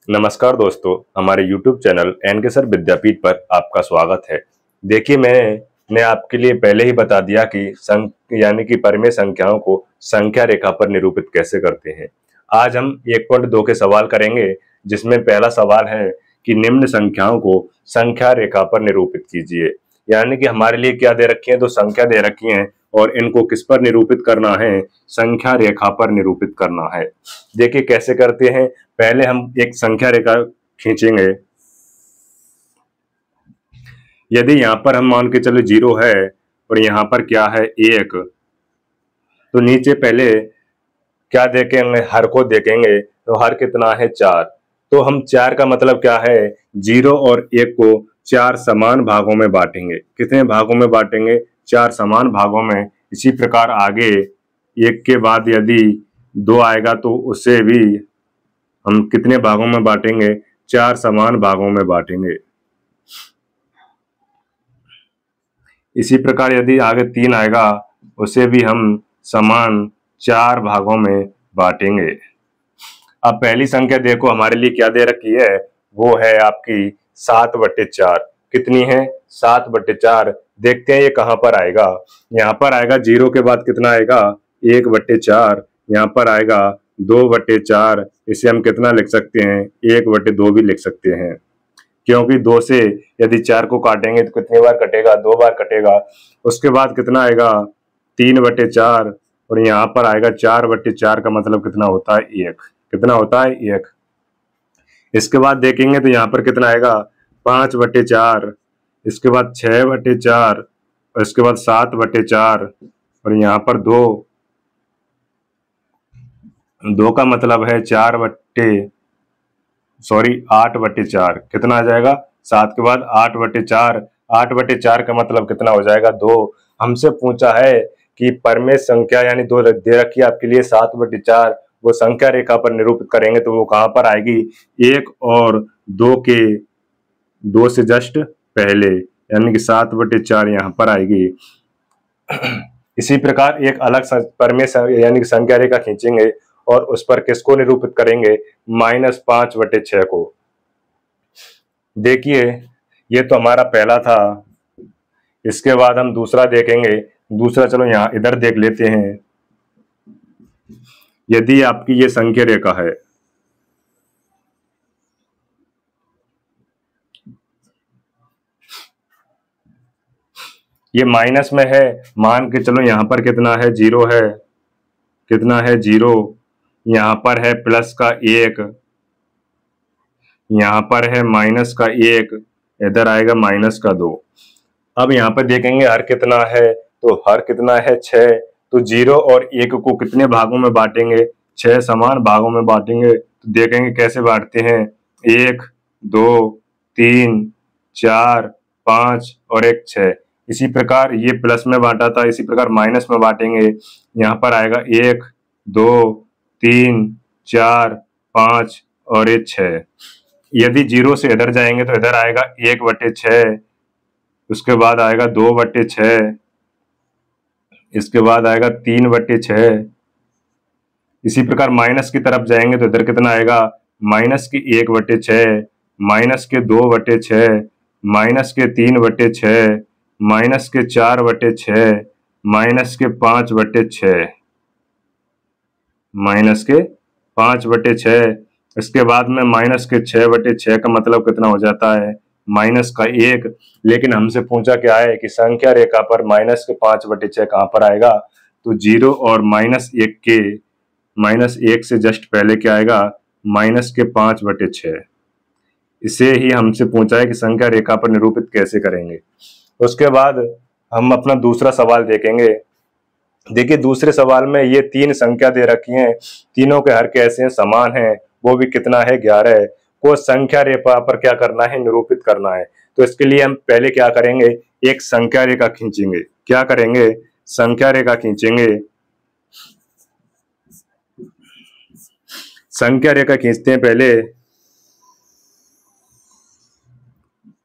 नमस्कार दोस्तों, हमारे YouTube चैनल एनके सर विद्यापीठ पर आपका स्वागत है। देखिए, मैंने आपके लिए पहले ही बता दिया कि यानी कि परिमेय संख्याओं को संख्या रेखा पर निरूपित कैसे करते हैं। आज हम 1.2 के सवाल करेंगे, जिसमें पहला सवाल है कि निम्न संख्याओं को संख्या रेखा पर निरूपित कीजिए। यानी कि हमारे लिए क्या दे रखी है, दो संख्या दे रखी है और इनको किस पर निरूपित करना है, संख्या रेखा पर निरूपित करना है। देखिए कैसे करते हैं। पहले हम एक संख्या रेखा खींचेंगे। यदि यहाँ पर हम मान के चलो 0 है और यहाँ पर क्या है 1, तो नीचे पहले क्या देखेंगे, हर को देखेंगे। तो हर कितना है 4। तो हम 4 का मतलब क्या है, 0 और 1 को 4 समान भागों में बांटेंगे। कितने भागों में बांटेंगे, 4 समान भागों में। इसी प्रकार आगे 1 के बाद यदि 2 आएगा तो उससे भी हम कितने भागों में बांटेंगे, 4 समान भागों में बांटेंगे। इसी प्रकार यदि आगे 3 आएगा उसे भी हम समान 4 भागों में बांटेंगे। अब पहली संख्या देखो हमारे लिए क्या दे रखी है, वो है आपकी 7/4। कितनी है, 7/4। देखते हैं ये कहां पर आएगा। यहाँ पर आएगा 0 के बाद कितना आएगा, 1/4। यहाँ पर आएगा 2/4। इसे हम कितना लिख सकते हैं, 1/2 भी लिख सकते हैं, क्योंकि 2 से यदि 4 को काटेंगे तो कितनी बार कटेगा, 2 बार कटेगा। उसके बाद कितना आएगा, 3/4 और यहाँ पर आएगा 4/4 का मतलब कितना होता है, 1। कितना होता है, 1। इसके बाद देखेंगे तो यहाँ पर कितना आएगा, 5/4। इसके बाद 6/4 और इसके बाद 7/4 और यहाँ पर 2 का मतलब है 8/4। कितना आ जाएगा, 7 के बाद 8/4। 8/4 का मतलब कितना हो जाएगा, 2। हमसे पूछा है कि परिमेय संख्या यानी 2 दे रखी है आपके लिए 7/4, वो संख्या रेखा पर निरूपित करेंगे तो वो कहां पर आएगी, 1 और 2 के 2 से जस्ट पहले, यानी कि 7/4 यहाँ पर आएगी। इसी प्रकार एक अलग परिमेय यानी कि संख्या रेखा खींचेंगे और उस पर किसको निरूपित करेंगे, -5/6 को। देखिए ये तो हमारा पहला था। इसके बाद हम दूसरा देखेंगे। दूसरा चलो यहाँ इधर देख लेते हैं। यदि आपकी ये संख्या रेखा है, ये माइनस में है, मान के चलो यहाँ पर कितना है, 0 है। कितना है, 0। यहाँ पर है प्लस का 1, यहाँ पर है माइनस का 1, इधर आएगा माइनस का 2। अब यहाँ पर देखेंगे हर कितना है, तो हर कितना है 6। तो 0 और 1 को कितने भागों में बांटेंगे, 6 समान भागों में बांटेंगे। तो देखेंगे कैसे बांटते हैं, 1 2 3 4 5 और 1 6। इसी प्रकार ये प्लस में बांटा था, इसी प्रकार माइनस में बांटेंगे। यहाँ पर आएगा 1 2 3 4 5 और 1 6। यदि 0 से इधर जाएंगे तो इधर आएगा 1/6, उसके बाद आएगा 2/6, इसके बाद आएगा 3/6। इसी प्रकार माइनस की तरफ जाएंगे तो इधर कितना आएगा, माइनस की 1/6, माइनस के 2/6, माइनस के 3/6, माइनस के 4/6, माइनस के 5/6, माइनस के 5/6। इसके बाद में माइनस के 6/6 का मतलब कितना हो जाता है, माइनस का 1। लेकिन हमसे पूछा क्या है कि संख्या रेखा पर माइनस के 5/6 कहां पर आएगा, तो 0 और -1 से जस्ट पहले क्या आएगा, माइनस के 5/6। इसे ही हमसे पूछा है कि संख्या रेखा पर निरूपित कैसे करेंगे। उसके बाद हम अपना दूसरा सवाल देखेंगे। देखिए दूसरे सवाल में ये 3 संख्या दे रखी हैं, तीनों के हर कैसे हैं, समान हैं, वो भी कितना है, 11 को संख्या रेखा पर क्या करना है, निरूपित करना है। तो इसके लिए हम पहले क्या करेंगे, एक संख्या रेखा खींचेंगे। क्या करेंगे, संख्या रेखा खींचेंगे। संख्या रेखा खींचते हैं पहले।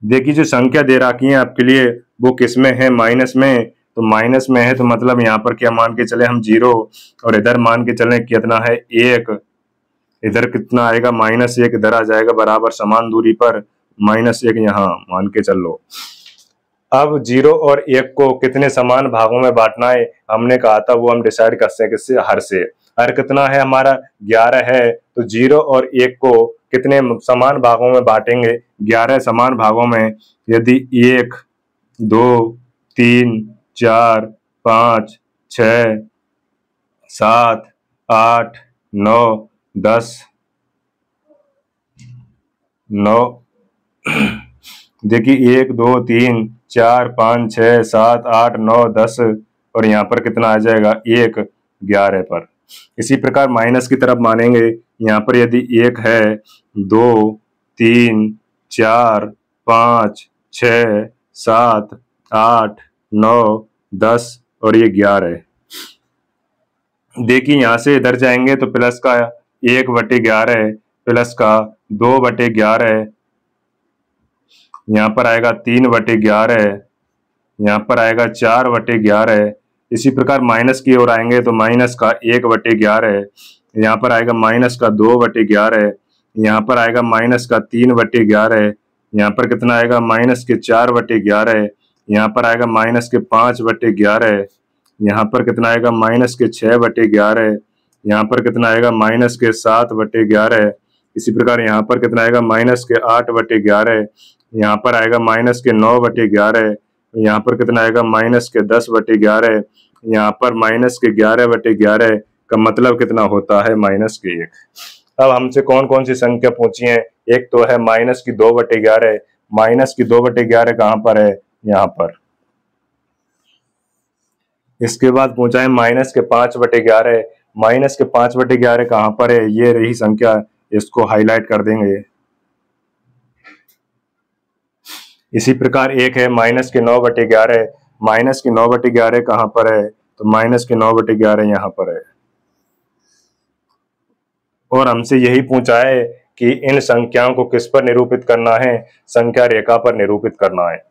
देखिए जो संख्या दे रखी है आपके लिए वो किस में है, माइनस में। तो माइनस में है तो मतलब यहाँ पर क्या मान के चले हम, 0, और इधर मान के चले कितना है, 1। इधर कितना आएगा, -1 इधर आ जाएगा, बराबर समान दूरी पर -1 यहाँ मान के चलो। अब 0 और 1 को कितने समान भागों में बांटना है हमने कहा था, वो हम डिसाइड कर सकते हैं किससे, हर से। हर कितना है हमारा, 11 है, तो 0 और 1 को कितने समान भागों में बांटेंगे, 11 समान भागों में। यदि 1 2 3 4 5 6 7 8 9 10 9 देखिए 1 2 3 4 5 6 7 8 9 10 और यहाँ पर कितना आ जाएगा, 1 11 पर। इसी प्रकार माइनस की तरफ मानेंगे, यहाँ पर यदि 1 है, 2 3 4 5 6 7 8 9 10 और ये 11। देखिए यहाँ से इधर जाएंगे तो प्लस का 1/11 प्लस का 2/11, यहाँ पर आएगा 3/11, यहाँ पर आएगा 4/11। इसी प्रकार माइनस की ओर आएंगे तो माइनस का 1/11, यहाँ पर आएगा माइनस का 2/11, यहाँ पर आएगा माइनस का 3/11, यहाँ पर कितना आएगा, माइनस के 4/11, यहाँ पर आएगा माइनस के 5/11, यहाँ पर कितना आएगा, माइनस के 6/11, यहाँ पर कितना आएगा, माइनस के 7/11। इसी प्रकार यहाँ पर कितना आएगा, माइनस के 8/11, यहाँ पर आएगा माइनस के 9/11, यहाँ पर कितना आएगा, माइनस के 10/11, यहाँ पर माइनस के 11/11 का मतलब कितना होता है, -1। अब हमसे कौन कौन सी संख्या पूछी है, एक तो है माइनस की 2/11, माइनस की 2/11 कहाँ पर है, यहाँ पर। इसके बाद पूछा है माइनस के 5/11, माइनस के 5/11 कहाँ पर है, ये रही संख्या, इसको हाईलाइट कर देंगे। इसी प्रकार एक है माइनस के 9/11, माइनस के 9/11 कहाँ पर है, तो माइनस के 9/11 यहाँ पर है। और हमसे यही पूछा है कि इन संख्याओं को किस पर निरूपित करना है, संख्या रेखा पर निरूपित करना है।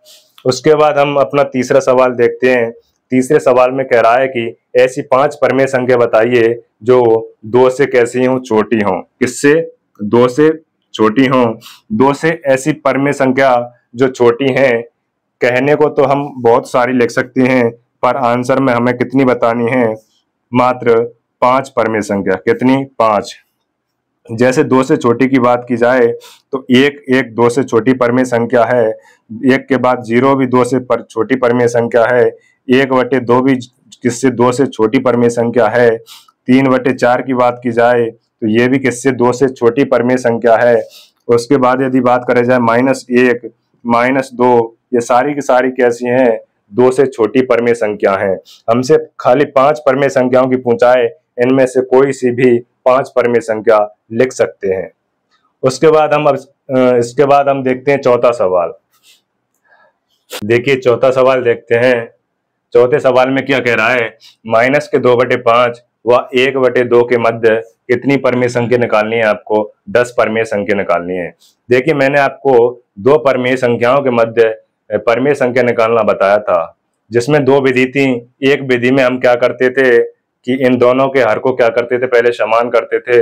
उसके बाद हम अपना तीसरा सवाल देखते हैं। तीसरे सवाल में कह रहा है कि ऐसी 5 परमेय संख्या बताइए जो 2 से कैसी हों, छोटी हों। किससे, 2 से छोटी हों। 2 से ऐसी परमेय संख्या जो छोटी हैं, कहने को तो हम बहुत सारी लिख सकते हैं, पर आंसर में हमें कितनी बतानी है, मात्र 5 परमेय संख्या। कितनी, 5। जैसे 2 से छोटी की बात की जाए तो 1 2 से छोटी परमेय संख्या है, 1 के बाद 0 भी 2 से छोटी परमेय संख्या है, 1/2 भी किससे, 2 से छोटी परमेय संख्या है, 3/4 की बात की जाए तो ये भी किससे, 2 से छोटी परमेय संख्या है। उसके बाद यदि बात करें जाए -1 -2, ये सारी की सारी कैसी हैं, 2 से छोटी परमेय संख्या हैं। हमसे खाली 5 परमेय संख्याओं की पूछा है, इनमें से कोई सी भी 5 परमेय संख्या लिख सकते हैं। उसके बाद हम इसके बाद हम देखते हैं चौथा सवाल। देखिए चौथा सवाल देखते हैं। चौथे सवाल में क्या कह रहा है, माइनस के 2/5 व 1/2 के मध्य कितनी परमेय संख्या निकालनी है, आपको 10 परमेय संख्या निकालनी है। देखिए मैंने आपको 2 परमेय संख्याओं के मध्य परमेय संख्या निकालना बताया था, जिसमें 2 विधि थी। एक विधि में हम क्या करते थे कि इन दोनों के हर को क्या करते थे, पहले समान करते थे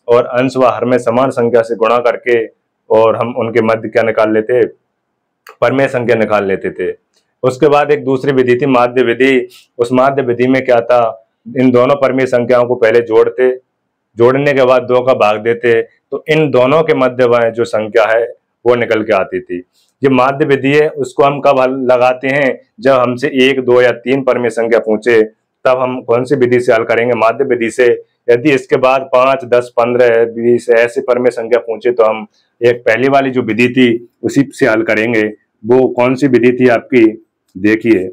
और अंश व हर में समान संख्या से गुणा करके और हम उनके मध्य क्या निकाल लेते, परमेय संख्या निकाल लेते थे। उसके बाद एक दूसरी विधि थी, माध्य विधि। उस माध्य विधि में क्या था, इन दोनों परमेय संख्याओं को पहले जोड़ते, जोड़ने के बाद 2 का भाग देते, तो इन दोनों के मध्य जो संख्या है वो निकल के आती थी। ये माध्य विधि है, उसको हम कब लगाते हैं, जब हमसे 1 2 या 3 परमेय संख्या पूछे, तब हम कौन सी विधि से हल करेंगे, माध्य विधि से। यदि इसके बाद 5 10 15 20 ऐसे परमेय संख्या पूछे तो हम एक पहली वाली जो विधि थी उसी से हल करेंगे। वो कौन सी विधि थी आपकी, देखिए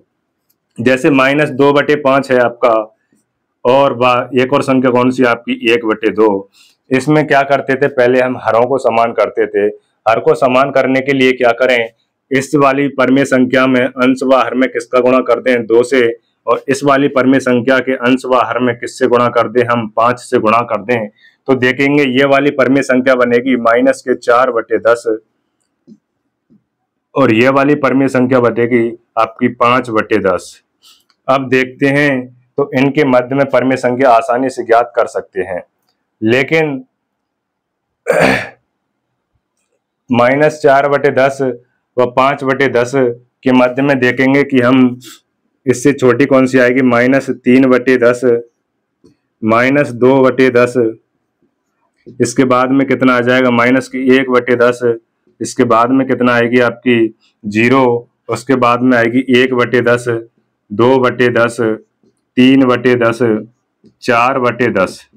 जैसे -2/5 है आपका, और एक और संख्या कौन सी आपकी 1/2। इसमें क्या करते थे, पहले हम हरों को समान करते थे। हर को समान करने के लिए क्या करें, इस वाली परमेय संख्या में अंश व हर में किसका गुणा कर दें, 2 से, और इस वाली परमेय संख्या के अंश व हर में किससे गुणा कर दें, हम 5 से गुणा कर दें। तो देखेंगे ये वाली परमेय संख्या बनेगी -4/10 और ये वाली परमेय संख्या बनेगी आपकी 5/10। अब देखते हैं तो इनके मध्य में परमेय संख्या आसानी से ज्ञात कर सकते हैं, लेकिन -4/10 व 5/10 के मध्य में देखेंगे कि हम इससे छोटी कौन सी आएगी, -3/10, -2/10, इसके बाद में कितना आ जाएगा, -1/10, इसके बाद में कितना आएगी आपकी 0, उसके बाद में आएगी 1/10, 2/10, 3/10, 4/10।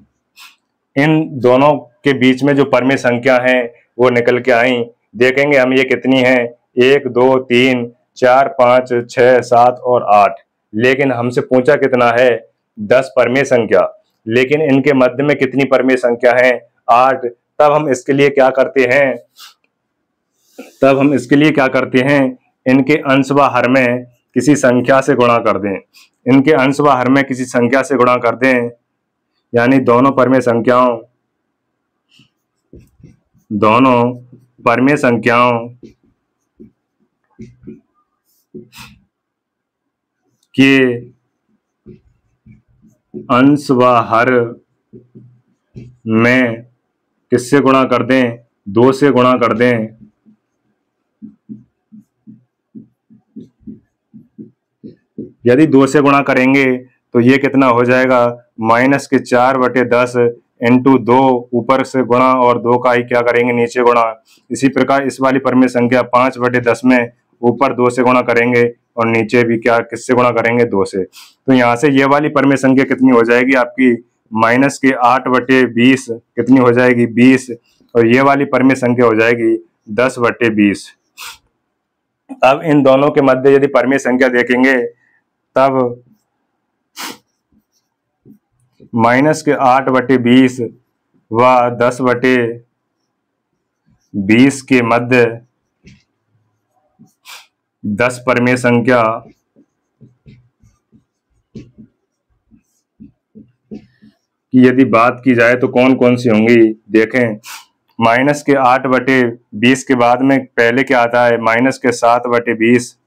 इन दोनों के बीच में जो परमेय संख्या है वो निकल के आई। देखेंगे हम ये कितनी है, 1, 2, 3, 4, 5, 6, 7 और 8। लेकिन हमसे पूछा कितना है, 10 परमेय संख्या, लेकिन इनके मध्य में कितनी परमेय संख्या है, 8। तब हम इसके लिए क्या करते हैं, इनके अंश व हर में किसी संख्या से गुणा कर दें। इनके अंश व हर में किसी संख्या से गुणा कर दें, यानी दोनों परमेय संख्याओं के अंश व हर में किससे गुणा कर दें, 2 से गुणा कर दें। यदि 2 से गुणा करेंगे तो ये कितना हो जाएगा, -4/10 इंटू 2, ऊपर से गुणा और 2 का ही क्या करेंगे, नीचे गुणा। इसी प्रकार इस वाली परमेय संख्या 5/10 में ऊपर 2 से गुणा करेंगे और नीचे भी क्या, किससे गुणा करेंगे, 2 से। तो यहाँ से ये वाली परमेय संख्या कितनी हो जाएगी आपकी, -8/20 कितनी हो जाएगी, 20, और ये वाली परमेय संख्या हो जाएगी 10/20। अब इन दोनों के मध्य यदि परमेय संख्या देखेंगे तब -8/20 व 10/20 के मध्य 10 परमेय संख्या की यदि बात की जाए तो कौन कौन सी होंगी। देखें, -8/20 के बाद में पहले क्या आता है, -7/20,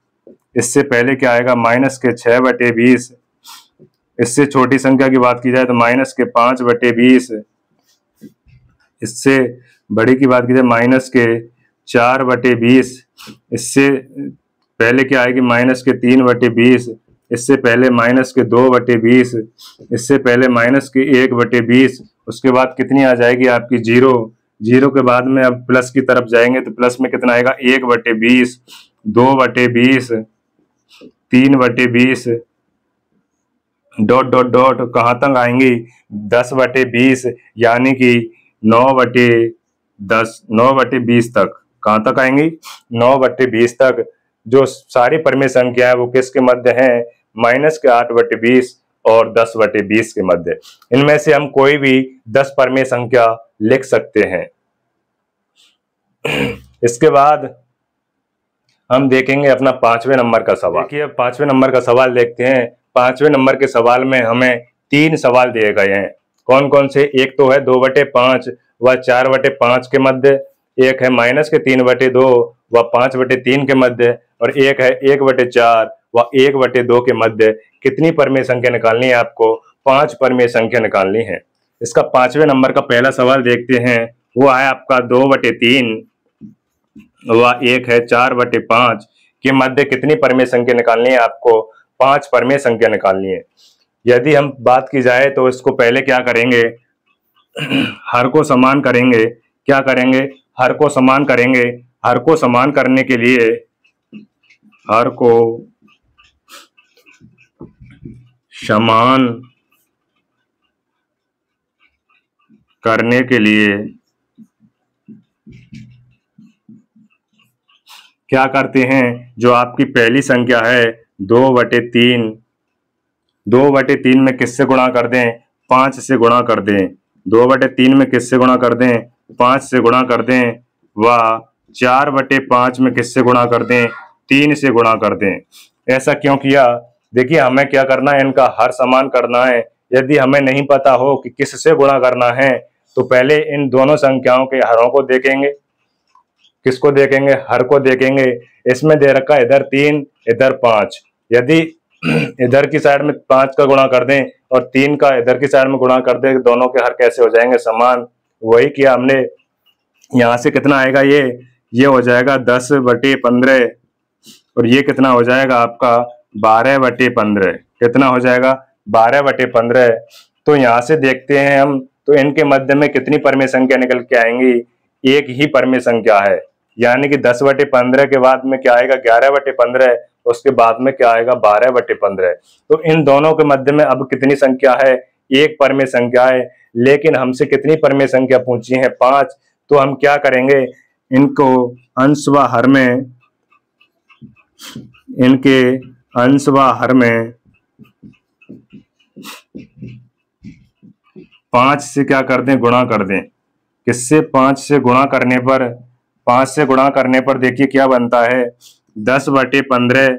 इससे पहले क्या आएगा, -6/20, इससे छोटी संख्या की बात की जाए तो -5/20, इससे बड़ी की बात की जाए -4/20, इससे पहले क्या आएगी, -3/20, इससे पहले -2/20, इससे पहले -1/20, उसके बाद कितनी आ जाएगी आपकी 0 के बाद में अब प्लस की तरफ जाएंगे तो प्लस में कितना आएगा, 1/20, 2/20, 3/20, डॉट डॉट डॉट कहाँ तक आएंगी, 10/20, यानी कि 9/20 तक। कहाँ तक आएंगी, 9/20 तक। जो सारी परमेय संख्या है वो किसके मध्य है, -8/20 और 10/20 के मध्य। इनमें से हम कोई भी 10 परमेय संख्या लिख सकते हैं। इसके बाद हम देखेंगे अपना 5वें नंबर का सवाल। देखिए 5वें नंबर का सवाल देखते हैं। 5वें नंबर के सवाल में हमें 3 सवाल दिए गए हैं। कौन कौन से, एक तो है 2/5 व 4/5 के मध्य, एक है -3/2 व 5/3 के मध्य, और एक है 1/4 व 1/2 के मध्य। कितनी परमेय संख्या निकालनी है आपको, 5 परमेय संख्या निकालनी है। इसका 5वें नंबर का पहला सवाल देखते हैं। वो है आपका 2/3 व एक है 4/5 के मध्य कितनी परमेय संख्या निकालनी है आपको, 5 परमेय संख्या निकालनी है। यदि हम बात की जाए तो इसको पहले क्या करेंगे, हर को समान करेंगे। क्या करेंगे, हर को समान करेंगे। हर को समान करने के लिए, हर को समान करने के लिए क्या करते हैं, जो आपकी पहली संख्या है 2/3, 2/3 में किससे गुणा कर दें, 5 से गुणा कर दें। 2/3 में किससे गुणा कर दें, 5 से गुणा कर दें। व 4/5 में किससे गुणा कर दें, 3 से गुणा कर दें। ऐसा क्यों किया, देखिए हमें क्या करना है, इनका हर समान करना है। यदि हमें नहीं पता हो कि किससे गुणा करना है तो पहले इन दोनों संख्याओं के हरों को देखेंगे। किसको देखेंगे, हर को देखेंगे। इसमें दे रखा इधर 3 इधर 5, यदि इधर की साइड में 5 का गुणा कर दें और 3 का इधर की साइड में गुणा कर दें, दोनों के हर कैसे हो जाएंगे, समान। वही किया हमने। यहाँ से कितना आएगा, ये हो जाएगा 10/15 और ये कितना हो जाएगा आपका 12/15। कितना हो जाएगा 12/15। तो यहाँ से देखते हैं हम, तो इनके मध्य में कितनी परमेय संख्या निकल के आएंगी, एक ही परमेय संख्या है, यानी कि 10/15 के बाद में क्या आएगा 11/15, उसके बाद में क्या आएगा 12/15। तो इन दोनों के मध्य में अब कितनी संख्या है, एक परमेय संख्या है, लेकिन हमसे कितनी परमेय संख्या पूछी है 5। तो हम क्या करेंगे, इनको अंश व हर में, इनके अंश व हर में 5 से क्या कर दें, गुणा कर दें। किससे, 5 से गुणा करने पर, 5 से गुणा करने पर देखिए क्या बनता है, 10/15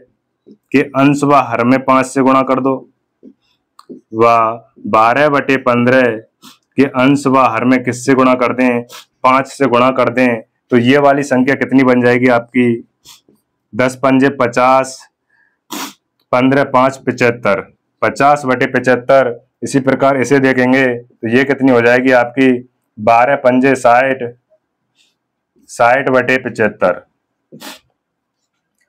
के अंश व हर में 5 से गुणा कर दो, व 12/15 के अंश व हर में किससे गुणा कर दें, 5 से गुणा कर दें। तो ये वाली संख्या कितनी बन जाएगी आपकी, 10×5 = 50, 15×5 = 75, 50/75। इसी प्रकार इसे देखेंगे तो ये कितनी हो जाएगी आपकी 12×5 = 60, 60/75।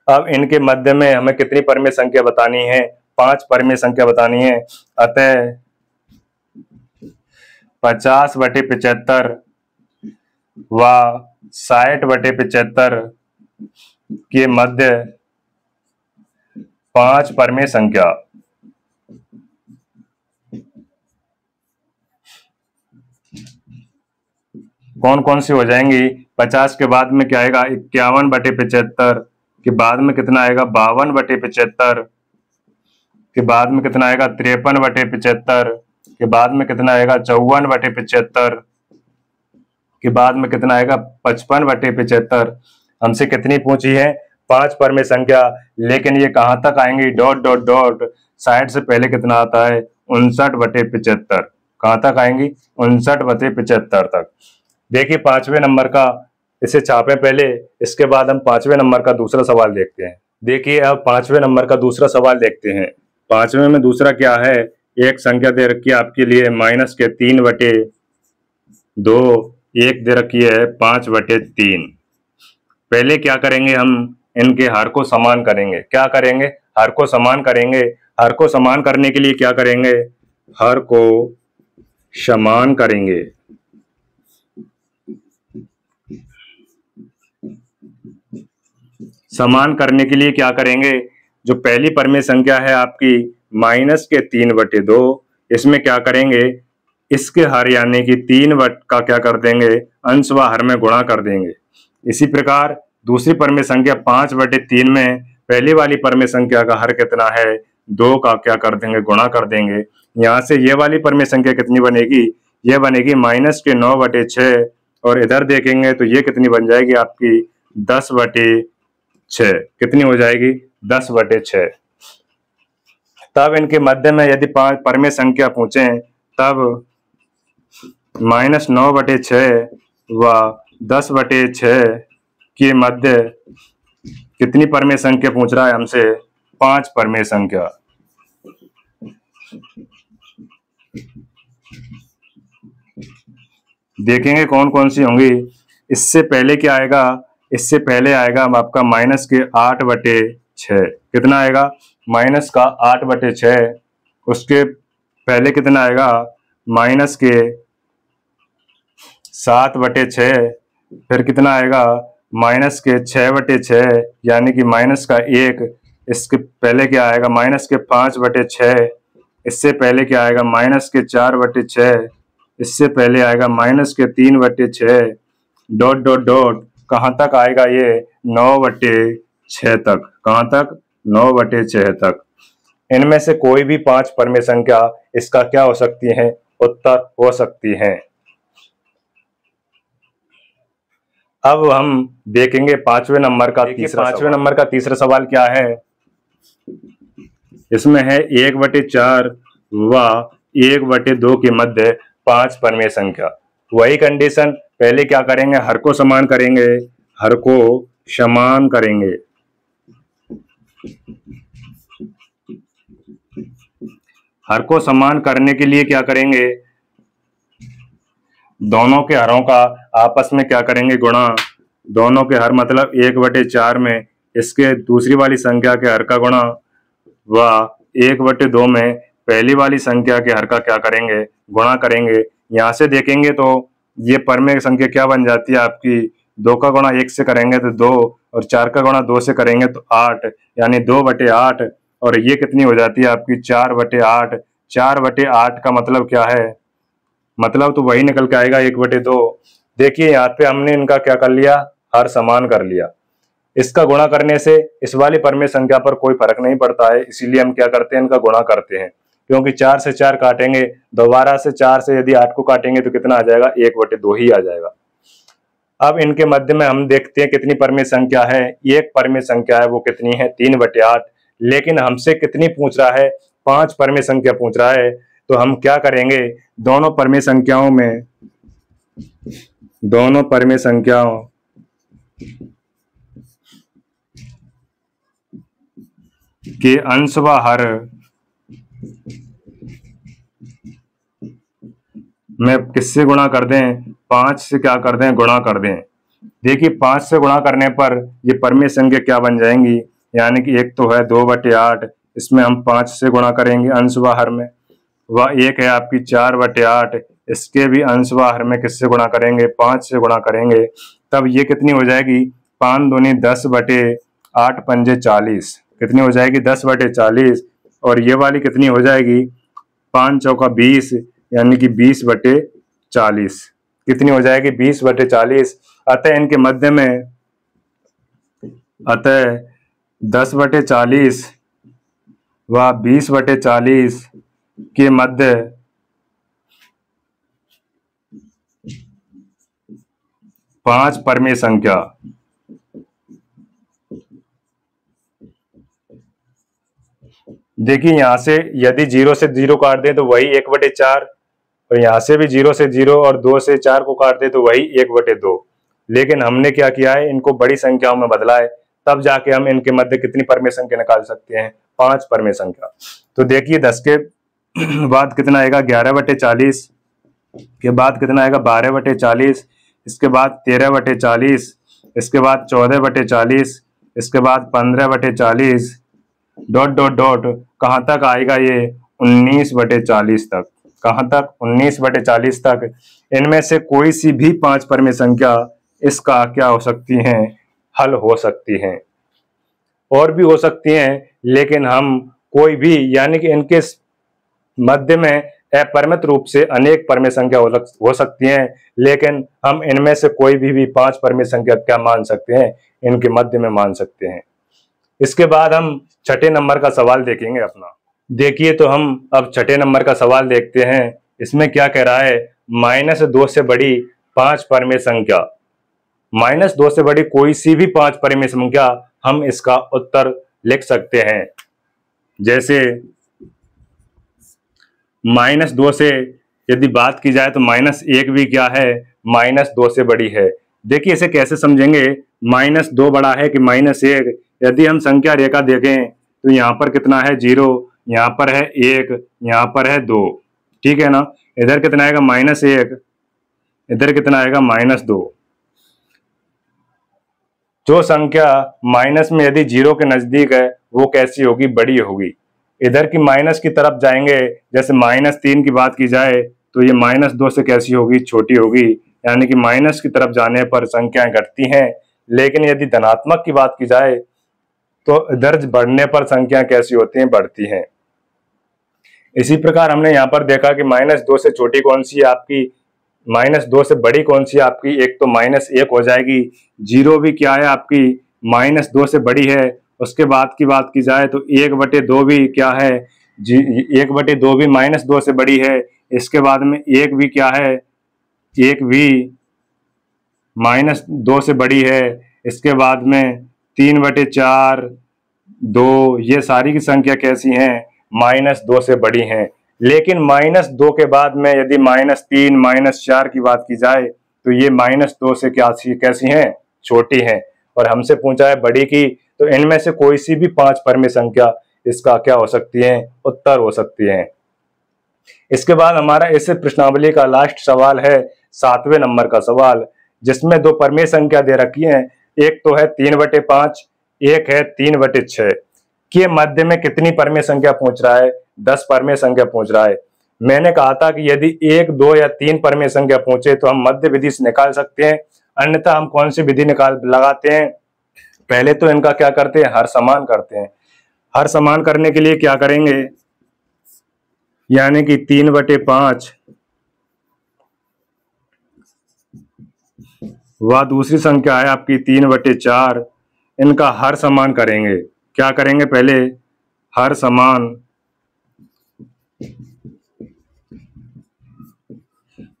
अब इनके मध्य में हमें कितनी परमेय संख्या बतानी है, 5 परमेय संख्या बतानी है। अतः 50/75 व 60/75 के मध्य 5 परमेय संख्या। कौन कौन सी हो जाएंगी, 50 के बाद में क्या आएगा 51/75, के बाद में कितना आएगा 52/75, के बाद में कितना आएगा 53/75, के बाद में कितना आएगा 54/75, के बाद में कितना आएगा 55/75। हमसे कितनी पूछी है, 5 परमेय संख्या, लेकिन ये कहां तक आएंगी, डॉट डॉट डॉट, 60 से पहले कितना आता है 59/75, कहां तक आएंगी 59/75 तक। देखिए 5वें नंबर का, इसे छापे पहले, इसके बाद हम 5वें नंबर का दूसरा सवाल देखते हैं। देखिए अब 5वें नंबर का दूसरा सवाल देखते हैं। 5वें में दूसरा क्या है, एक संख्या दे रखी है आपके लिए -3/2, एक दे रखी है 5/3। पहले क्या करेंगे, हम इनके हर को समान करेंगे। क्या करेंगे, हर को समान करेंगे। हर को समान करने के लिए क्या करेंगे, हर को समान करेंगे। समान करने के लिए क्या करेंगे, जो पहली परमेय संख्या है आपकी -3/2, इसमें क्या करेंगे, इसके हर यानी कि 3 का क्या कर देंगे, अंश व हर में गुणा कर देंगे। इसी प्रकार दूसरी परमेय संख्या 5/3 में पहली वाली परमेय संख्या का हर कितना है, 2 का क्या कर देंगे, गुणा कर देंगे। यहाँ से ये वाली परमेय संख्या कितनी बनेगी, ये बनेगी -9/6, और इधर देखेंगे तो ये कितनी बन जाएगी आपकी 10/6। कितनी हो जाएगी 10/6। तब इनके मध्य में यदि 5 परमेय संख्या पूछे, तब -9/6 व 10/6 के मध्य कितनी परमेय संख्या पूछ रहा है हमसे, 5 परमेय संख्या। देखेंगे कौन कौन सी होंगी। इससे पहले क्या आएगा, इससे पहले आएगा आपका -8/6। कितना आएगा, -8/6। उसके पहले कितना आएगा, -7/6। फिर कितना आएगा, -6/6, यानी कि -1। इसके पहले क्या आएगा, -5/6। इससे पहले क्या आएगा, -4/6। इससे पहले आएगा -3/6, डॉट डॉट डॉट, कहां तक आएगा ये 9/6 तक। कहां तक, 9/6 तक। इनमें से कोई भी 5 परमेय संख्या इसका क्या हो सकती है, उत्तर हो सकती है। अब हम देखेंगे 5वें नंबर का तीसरा। 5वें नंबर का तीसरा सवाल क्या है, इसमें है 1/4 व 1/2 के मध्य 5 परमेय संख्या। वही कंडीशन, पहले क्या करेंगे, हर को समान करेंगे। हर को समान करेंगे। हर को समान करने के लिए क्या करेंगे, दोनों के हरों का आपस में क्या करेंगे, गुणा। दोनों के हर मतलब 1/4 में इसके दूसरी वाली संख्या के हर का गुणा, व 1/2 में पहली वाली संख्या के हर का क्या करेंगे, गुणा करेंगे। यहाँ से देखेंगे तो ये परमेय संख्या क्या बन जाती है आपकी, 2 का गुणा 1 से करेंगे तो 2, और 4 का गुणा 2 से करेंगे तो 8, यानी 2/8। और ये कितनी हो जाती है आपकी, 4/8। 4/8 का मतलब क्या है, मतलब तो वही निकल के आएगा 1/2। देखिए यहाँ पे हमने इनका क्या कर लिया, हर समान कर लिया। इसका गुणा करने से इस वाली परमेय संख्या पर कोई फर्क नहीं पड़ता है, इसीलिए हम क्या करते हैं, इनका गुणा करते हैं। क्योंकि 4 से 4 काटेंगे, दोबारा से 4 से यदि 8 को काटेंगे तो कितना आ जाएगा, 1/2 ही आ जाएगा। अब इनके मध्य में हम देखते हैं कितनी परमेय संख्या है। एक परमेय संख्या है, वो कितनी है, 3/8। लेकिन हमसे कितनी पूछ रहा है, 5 परमेय संख्या पूछ रहा है। तो हम क्या करेंगे, दोनों परमेय संख्याओं के अंश व हर में किससे गुणा कर दें, 5 से क्या कर दें, गुणा कर दें। देखिए 5 से गुणा करने पर ये परमेय संख्या क्या बन जाएंगी, यानी कि एक तो है 2/8, इसमें हम 5 से गुणा करेंगे अंश व हर में, वह एक है आपकी 4/8, इसके भी अंश व हर में किससे गुणा करेंगे, 5 से गुणा करेंगे। तब ये कितनी हो जाएगी, 5 दूनी 10/8 पंजे 40, कितनी हो जाएगी, 10/40। और ये वाली कितनी हो जाएगी, 5 चौका 20, यानी कि 20/40, कितनी हो जाएगी, 20/40। अतः इनके मध्य में, अतः 10/40 व 20/40 के मध्य 5 परमेय संख्या। देखिए यहां से यदि 0 से 0 काट दें तो वही 1/4, और यहां से भी 0 से 0 और 2 से 4 को काट दें तो वही 1/2। लेकिन हमने क्या किया है, इनको बड़ी संख्याओं में बदला है, तब जाके हम इनके मध्य कितनी परमेय संख्या निकाल सकते हैं, 5 परमेय संख्या। तो देखिए 10 के बाद कितना आएगा, 11/40, के बाद कितना आएगा, 12/40, इसके बाद 13/40, इसके बाद 14/40, इसके बाद 15/40, डॉट डॉट डॉट, कहाँ तक आएगा ये, 19/40 तक। कहाँ तक, 19/40 तक। इनमें से कोई सी भी 5 परमेय संख्या इसका क्या हो सकती हैं, हल हो सकती हैं। और भी हो सकती हैं, लेकिन हम कोई भी, यानी कि इनके मध्य में अपरिमित रूप से अनेक परमेय संख्या हो सकती हैं, लेकिन हम इनमें से कोई भी 5 परमेय संख्या क्या मान सकते हैं, इनके मध्य में मान सकते हैं। इसके बाद हम छठे नंबर का सवाल देखेंगे अपना। देखिए तो हम अब छठे नंबर का सवाल देखते हैं। इसमें क्या कह रहा है, -2 से बड़ी 5 परमेय संख्या, -2 से बड़ी कोई सी भी 5 परमेय संख्या, हम इसका उत्तर लिख सकते हैं। जैसे -2 से यदि बात की जाए तो -1 भी क्या है, -2 से बड़ी है। देखिए इसे कैसे समझेंगे, -2 बड़ा है कि -1। यदि हम संख्या रेखा देखें तो यहाँ पर कितना है, 0, यहाँ पर है 1, यहाँ पर है 2, ठीक है ना। इधर कितना आएगा, -1, इधर कितना आएगा, -2। जो संख्या माइनस में यदि 0 के नजदीक है वो कैसी होगी, बड़ी होगी। इधर की माइनस की तरफ जाएंगे, जैसे -3 की बात की जाए तो ये -2 से कैसी होगी, छोटी होगी। यानी कि माइनस की तरफ जाने पर संख्याएं घटती हैं, लेकिन यदि धनात्मक की बात की जाए तो इधर बढ़ने पर संख्या कैसी होती हैं, बढ़ती हैं। इसी प्रकार हमने यहाँ पर देखा कि -2 से छोटी कौन सी है आपकी, -2 से बड़ी कौन सी है आपकी, एक तो -1 हो जाएगी। 0 भी क्या है आपकी, -2 से बड़ी है। उसके बाद की बात की जाए तो 1/2 भी क्या है, 1/2 भी -2 से बड़ी है। इसके बाद में 1 भी क्या है, 1 भी -2 से बड़ी है। इसके बाद में 3/4, 2, ये सारी की संख्या कैसी हैं, -2 से बड़ी हैं। लेकिन -2 के बाद में यदि -3, -4 की बात की जाए तो ये -2 से कैसी हैं, छोटी हैं। और हमसे पूछा है बड़ी की, तो इनमें से कोई सी भी 5 परमेय संख्या इसका क्या हो सकती है, उत्तर हो सकती है। इसके बाद हमारा इस प्रश्नावली का लास्ट सवाल है, 7वें नंबर का सवाल, जिसमें दो परमेय संख्या दे रखी है। एक तो है 3/5, एक है 3/6 के मध्य में कितनी परमेय संख्या पहुंच रहा है? 10 परमेय संख्या पहुंच रहा है। मैंने कहा था कि यदि 1, 2 या 3 परमेय संख्या पहुंचे तो हम मध्य विधि से निकाल सकते हैं, अन्यथा हम कौन सी विधि लगाते हैं? पहले तो इनका क्या करते हैं? हर समान करते हैं। हर समान करने के लिए क्या करेंगे? यानी कि 3/5 वह दूसरी संख्या है आपकी 3/4, इनका हर समान करेंगे। क्या करेंगे? पहले हर समान,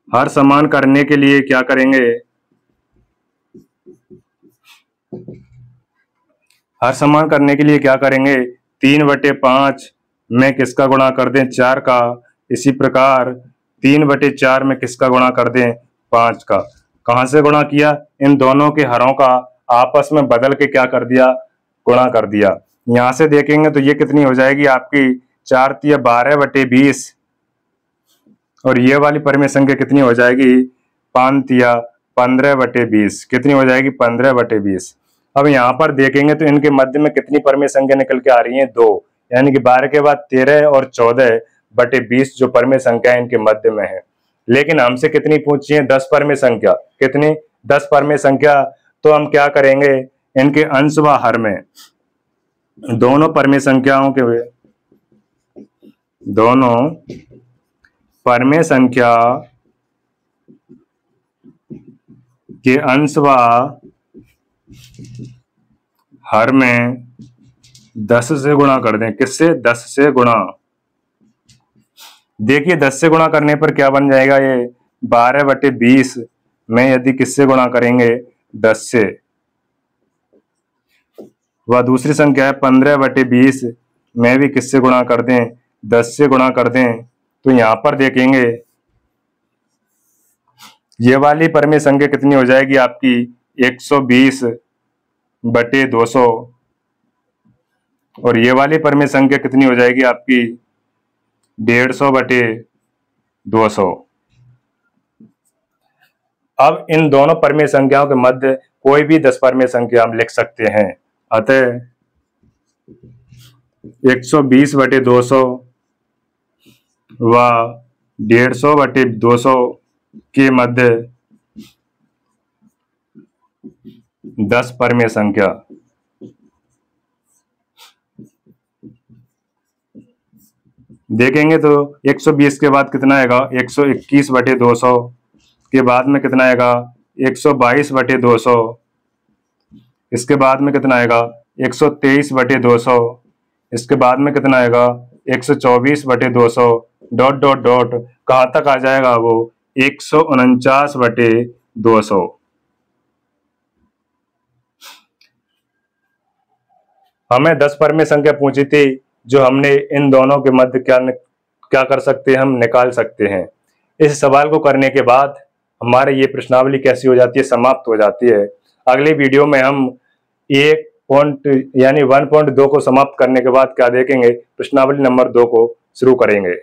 हर समान करने के लिए क्या करेंगे? हर समान करने के लिए क्या करेंगे? 3/5 में किसका गुणा कर दें? 4 का। इसी प्रकार 3/4 में किसका गुणा कर दें? 5 का। कहां से गुणा किया? इन दोनों के हरों का आपस में बदल के क्या कर दिया? गुणा कर दिया। यहां से देखेंगे तो ये कितनी हो जाएगी आपकी? 4 तिया 12/20, और ये वाली परमेय संख्या कितनी हो जाएगी? 5 तिया 15/20। कितनी हो जाएगी? 15/20। अब यहाँ पर देखेंगे तो इनके मध्य में कितनी परमेय संख्या निकल के आ रही है? 2, यानी कि 12 के बाद 13 और 14/20 जो परमेय संख्या इनके मध्य में है। लेकिन हमसे कितनी पूछी है? 10 परमेय संख्या। कितनी? 10 परमेय संख्या। तो हम क्या करेंगे? इनके अंश व हर में दोनों परमेय संख्याओं के दोनों परमेय संख्या के अंश व हर में 10 से गुणा कर दें। किससे? 10 से गुणा। देखिए 10 से गुणा करने पर क्या बन जाएगा? ये 12/20 में यदि किससे गुणा करेंगे? 10 से। वह दूसरी संख्या है 15/20 में भी किससे गुणा कर दें? 10 से गुणा कर दें। तो यहां पर देखेंगे ये वाली परमेय संख्या कितनी हो जाएगी आपकी? 120/200, और ये वाली परमेय संख्या कितनी हो जाएगी आपकी? 150/200। अब इन दोनों परमेय संख्याओं के मध्य कोई भी 10 परमेय संख्या हम लिख सकते हैं। अतः 120/200 व 150/200 के मध्य 10 परमेय संख्या। देखेंगे तो 120 के बाद कितना आएगा? 121/200 के बाद में कितना आएगा? 122/200। इसके बाद में कितना आएगा? 123/200। इसके बाद में कितना आएगा? 124/200। डॉट डॉट डॉट कहां तक आ जाएगा वो? 149/200। हमें 10 परमेय संख्या पूछी थी, जो हमने इन दोनों के मध्य क्या कर सकते हैं? हम निकाल सकते हैं। इस सवाल को करने के बाद हमारे ये प्रश्नावली कैसी हो जाती है? समाप्त हो जाती है। अगली वीडियो में हम 1.2 को समाप्त करने के बाद क्या देखेंगे? प्रश्नावली नंबर 2 को शुरू करेंगे।